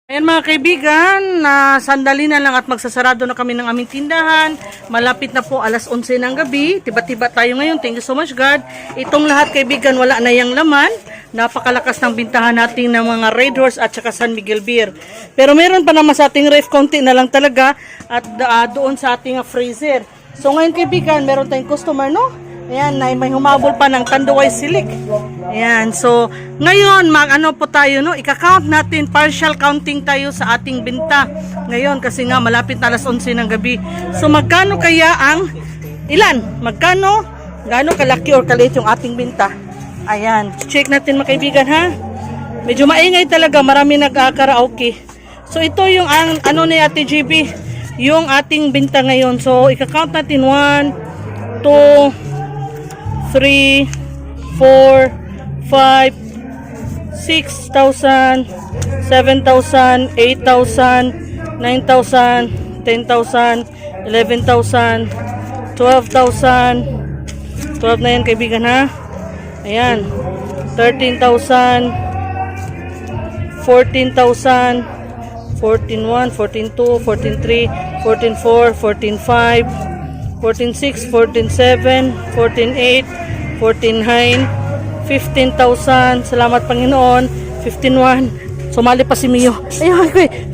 Ayan mga kaibigan, sandali na lang at magsasarado na kami ng aming tindahan. Malapit na po alas 11 ng gabi. Tiba-tiba tayo ngayon. Thank you so much God. Itong lahat kaibigan wala na yung laman. Napakalakas ng bintahan natin ng mga Red Horse at saka San Miguel Beer. Pero meron pa naman sa ating ref, konti na lang talaga. At doon sa ating freezer. So ngayon kaibigan, meron tayong customer no? Ayan, may humabol pa ng Tanduay Silik. Ayan, so ngayon mag-ano po tayo no, ika-count natin, partial counting tayo sa ating binta. Ngayon kasi nga malapit na alas 11 ng gabi. So magkano kaya ang ilan? Magkano? Gaano kalaki or kaliit yung ating binta? Ayan, check natin mga kaibigan ha. Medyo maingay talaga, marami nag-karaoke. So ito yung ano ni Ate GB, yung ating binta ngayon. So ika-count natin 1 2 3, 4, 5, 6,000, 7,000, 8,000, 9,000, 10,000, 11,000, 12,000. 12 na yan kaibigan ha. Ayan. 13,000, 14,000, 14,1, 14,2, 14,3, 14,4, 14,5, 14,6, 14,7, 14,8, 14,9, 15,000. Salamat Panginoon. 15,1. Sumali pa si Mio. Ayun,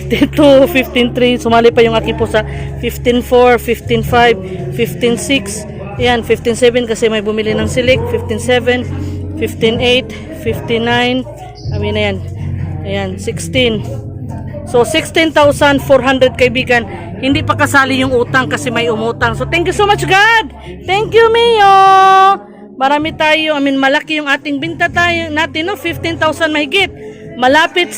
15,2, 15,3. Sumali pa yung aki po sa 15,4, 15,5, 15,6. Ayan, 15,7 kasi may bumili ng silik. 15,7, 15,8, 15,9. Amin na yan. Ayan, 16. So, 16,400 kaibigan. Hindi pa kasali yung utang kasi may umutang. So, thank you so much, God. Thank you, Mio. Marami tayo. Malaki yung ating binta tayo natin, no? 15,000 mahigit. Malapit.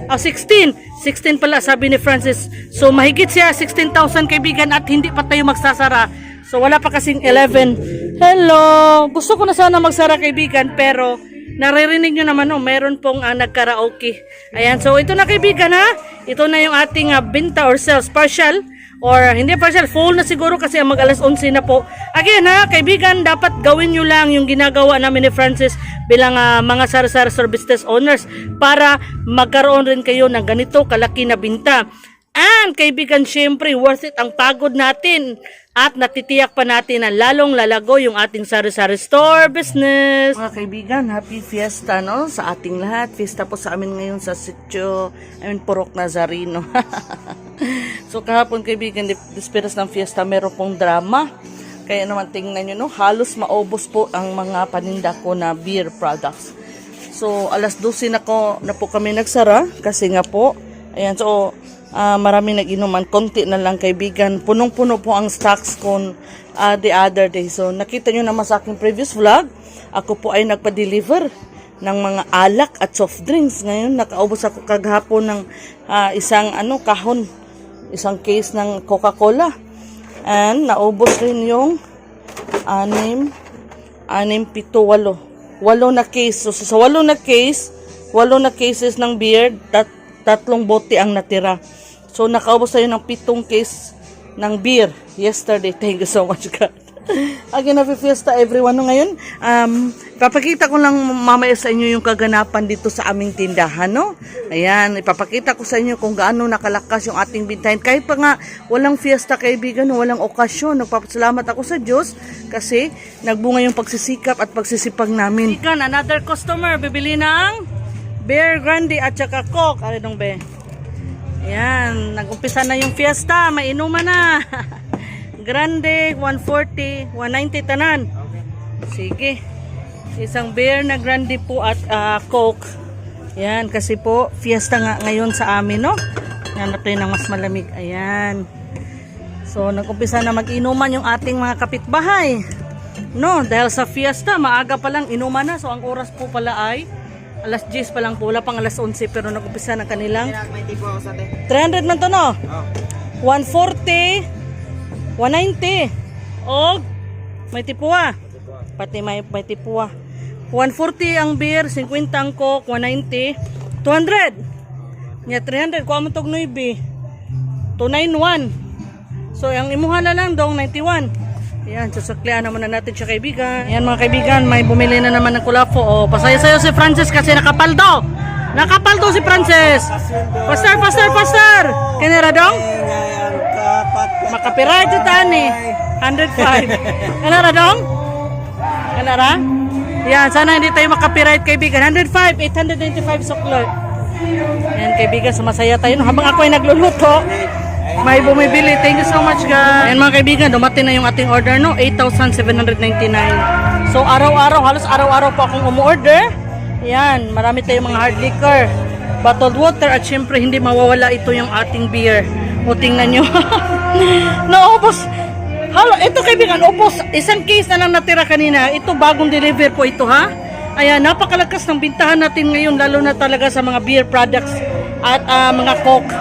16. 16 pala, sabi ni Francis. So, mahigit siya. 16,000 kaibigan at hindi pa tayo magsasara. So, wala pa kasing 11. Hello. Gusto ko na sana magsara, kaibigan, pero naririnig nyo naman, no, meron pong nagkaraoke. Ayan, so ito na kaibigan ha. Ito na yung ating binta or sales. Partial or hindi partial, full na siguro kasi mag alas 11 na po. Again ha, kaibigan, dapat gawin nyo lang yung ginagawa namin ni Francis bilang mga sari-sari service owners para magkaroon rin kayo ng ganito kalaki na binta. And kaibigan, syempre worth it ang pagod natin at natitiyak pa natin na lalong lalago yung ating sari-sari store business. Mga kaibigan, happy fiesta no sa ating lahat. Fiesta po sa amin ngayon sa sitio, Purok Nazareno. So kahapon kaibigan, disperas ng fiesta, meron pong drama. Kaya naman tingnan nyo no, halos maubos po ang mga paninda ko na beer products. So alas 12 na po kami nagsara kasi nga po, ayan, so marami nag-inuman, konti na lang kaibigan. Punong-puno po ang stocks ko the other day. So nakita nyo naman sa aking previous vlog, ako po ay nagpa-deliver ng mga alak at soft drinks. Ngayon nakaubos ako kaghapon ng isang kahon, isang case ng Coca-Cola. And naubos rin yung 6, 7, 8 na case. So sa 8 na cases ng beer, tatlong bote ang natira. So, nakaubos tayo ng 7 case ng beer yesterday. Thank you so much, God. Again, happy fiesta everyone. Ngayon, papakita ko lang mamaya sa inyo yung kaganapan dito sa aming tindahan, no? Ayan, ipapakita ko sa inyo kung gaano nakalakas yung ating bintahin. Kahit pa nga, walang fiesta kaibigan, walang okasyon. Nagpapasalamat ako sa Diyos kasi nagbunga yung pagsisikap at pagsisipag namin. Kaibigan, another customer, bibili ng Beer Grande at saka Coke. Ano dong be? Ayan, nag-umpisa na yung fiesta. May inuman na. Grande, 140, 190 tanan. Sige. Isang beer na Grande po at Coke. Ayan, kasi po, fiesta nga ngayon sa amin, no? Hanap tayo ng mas malamig. Ayan. So, nag-umpisa na mag-inuman yung ating mga kapitbahay. No, dahil sa fiesta, maaga pa lang inuman na. So, ang oras po pala ay alas 10 pa lang po, wala pang alas 11 pero nag-umpisa ng kanilang 300 man to no? 140, 190 o may tipuwa, pati may tipuwa. 140 ang beer, 50 ang Coke, 190, 200 nya 300, kuha mo tog 9 291. So ang imuha na lang dong 91. Ayan, sasaklian naman na natin siya kaibigan. Ayan mga kaibigan, may bumili na naman ng kulafo. O, pasaya-sayo si Francis kasi nakapaldo. Nakapaldo si Frances. Pastor, pastor, pastor. Kanera dong? Makapiright ito tani. 105. Kanera dong? Kanera? Yan, sana hindi tayo makapiright kaibigan. 105, 895 suklot. Yan kaibigan, sumasaya tayo. Habang ako ay nagluluto, may bumibili. Thank you so much guys. Yan mga kaibigan, dumating na yung ating order no, 8,799. So araw-araw, halos araw-araw po akong umu-order. Yan, marami tayong mga hard liquor, bottled water, at syempre hindi mawawala ito yung ating beer. O tingnan nyo. Naubos. Halo, ito kaibigan, ubos. Isang case na lang natira kanina. Ito bagong deliver po ito ha. Ayan, napakalakas ng bintahan natin ngayon, lalo na talaga sa mga beer products at mga coke.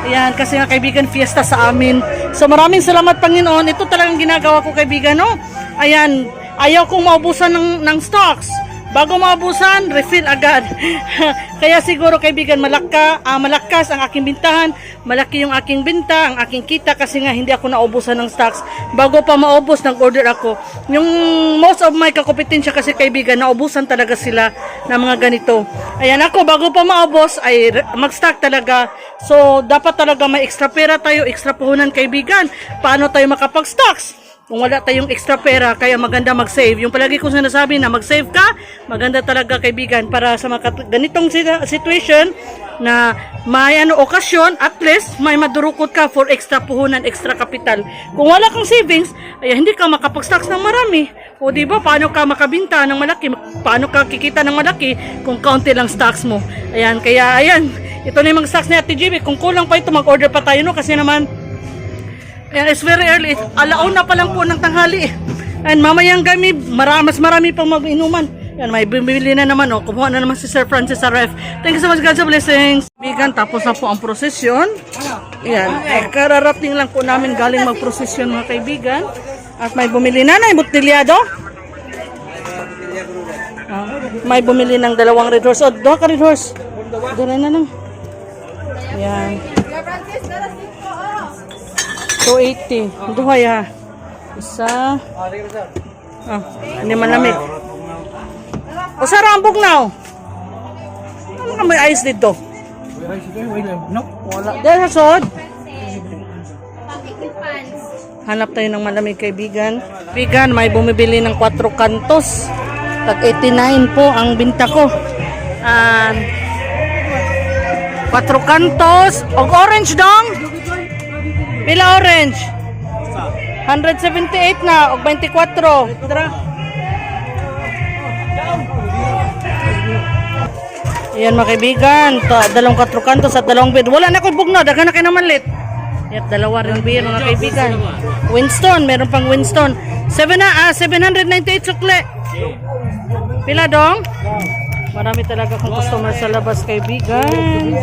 Ayan, kasi nga kaibigan, fiesta sa amin. So maraming salamat Panginoon. Ito talagang ginagawa ko kaibigan, no? Ayan, ayaw kong maubusan ng stocks. Bago maubusan, refill agad. Kaya siguro kaibigan, malakas ang aking bintahan. Malaki yung aking binta, ang aking kita kasi nga hindi ako naubusan ng stocks. Bago pa maubos, nag-order ako. Yung most of my kakompetensya kasi kaibigan, naubusan talaga sila ng mga ganito. Ayan ako, bago pa maubos, ay mag-stock talaga. So, dapat talaga may extra pera tayo, extra puhunan kaibigan. Paano tayo makapag-stocks? Kung wala tayong extra pera, kaya maganda mag-save. Yung palagi kong sinasabi na mag-save ka, maganda talaga kaibigan para sa mga ganitong situation na may okasyon, at least may madurukot ka for extra puhunan, extra kapital. Kung wala kang savings, ay hindi ka makapag-stocks ng marami. O di ba, paano ka makabinta ng malaki? Paano ka kikita ng malaki kung kaunti lang stocks mo? Ayan, kaya ayan, ito na yung mga stocks ni Ate GB. Kung kulang pa ito, mag-order pa tayo, no? Kasi naman, yeah, it's very early. Alauna pa lang po ng tanghali. And mamayang gabi, mas marami pang mag-inuman. Yan, may bumili na naman. Oh. Kumuha na naman si Sir Francis RF. Thank you so much, God, sa blessings. Bigan, tapos na po ang prosesyon. Yan, kararating lang po namin galing mag-prosesyon mga kaibigan. At may bumili na na, botilyado. May bumili ng 2 red horse. O, 2 ka red horse. Doon na lang. Yan. 280. Duhay ha. Isa. Hindi malamig. O sa rambog na. Ano ka may ice dito? Wala. Dahil sa sod. Hanap tayo ng malamig kaibigan. Kaibigan, may bumibili ng 4 kantos. Tag 89 po ang binta ko. 4 kantos. Og orange dong. Pila orange? 178 na, o 24. Tara. Ayan mga kaibigan, 2 kantos at 2 beer. Wala na ko bugno, daga na kayo naman lit. At 2 rin beer mga kaibigan. Winston, meron pang Winston. 798 sukle. Pila dong? Marami talaga kong customer sa labas kaibigan.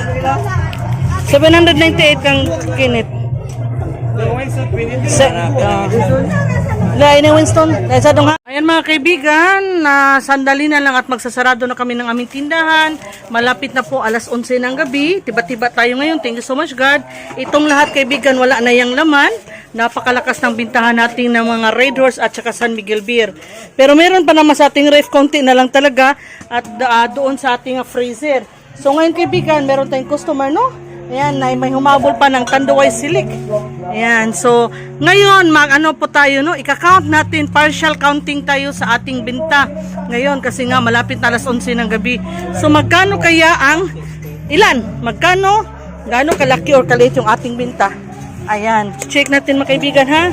798 kang kinit. Winston. Ayan mga kaibigan, sandali na lang at magsasarado na kami ng aming tindahan. Malapit na po 11:00 ng gabi. Tiba-tiba tayo ngayon. Thank you so much God. Itong lahat kaibigan, wala na yung laman. Napakalakas ng bintahan natin ng mga Red Horse at saka San Miguel Beer. Pero meron pa naman sa ating ref, konti na lang talaga. At doon sa ating freezer. So ngayon kaibigan, meron tayong customer, no? Ayan, may humabol pa ng Tanduay Silik. Ayan, so ngayon ano po tayo, no? Ika-count natin, partial counting tayo sa ating binta. Ngayon kasi nga malapit na 11:00 ng gabi. So magkano kaya ang Magkano? Gaano kalaki or kaliit yung ating binta? Ayan, check natin mga kaibigan ha.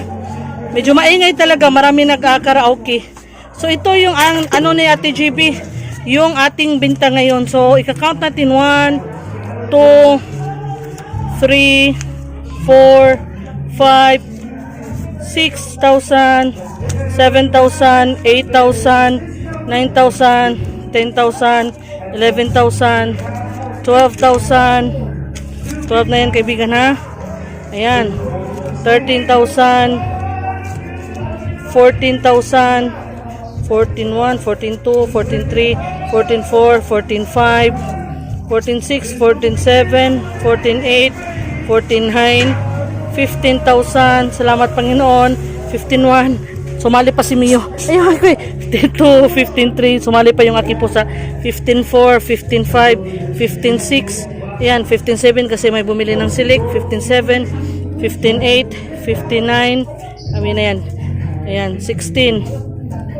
Medyo maingay talaga, marami nag-karaoke. So ito yung ano ni Ate GB, yung ating binta ngayon. So ika-count natin 1, 2, 3, 4, 5, 6,000, 7,000, 8,000, 9,000, 10,000, 11,000, 12,000. 12 na yan kaibigan ha. Ayan. 13,000, 14,000, 14,1, 14,2, 14,3, 14,4, 14,5, 14,6, 14,7, 14,8, 14,9, 15,000. Salamat Panginoon. 15,1, Sumali pa si Mio. Ayun, ako 15.2, 15.3. Sumali pa yung aki po sa 15.4, 15.5, 15.6. Ayan, 15.7 kasi may bumili ng silik. 15.7, 15.8, 59. Amin na yan. Ayan, 16.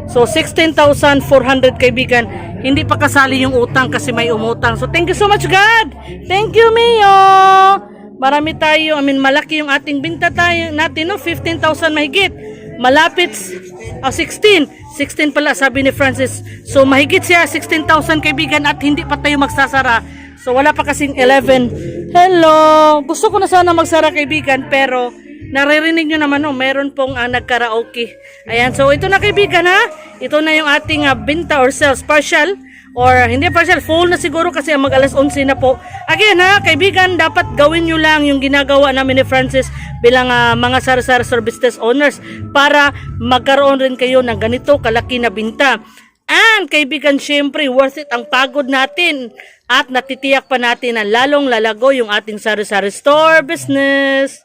So, 16,400 kaibigan. Hindi pa kasali yung utang kasi may umutang. So, thank you so much, God. Thank you, Mio. Marami tayo. Malaki yung ating binta tayo natin, no? 15,000 mahigit. Malapit. 16. 16 pala, sabi ni Francis. So, mahigit siya, 16,000 kaibigan at hindi pa tayo magsasara. So, wala pa kasing 11. Hello. Gusto ko na sana magsara, kaibigan, pero naririnig nyo naman, no, meron pong nagkaraoke. Ayan, so ito na kaibigan, ha. Ito na yung ating binta or sales. Partial or hindi partial, full na siguro kasi mag alas 11 na po. Again, ha, kaibigan, dapat gawin nyo lang yung ginagawa namin ni Francis bilang mga sari-sari store business owners para magkaroon rin kayo ng ganito kalaki na binta. And kaibigan, syempre worth it ang pagod natin at natitiyak pa natin na lalong lalago yung ating sari-sari store business.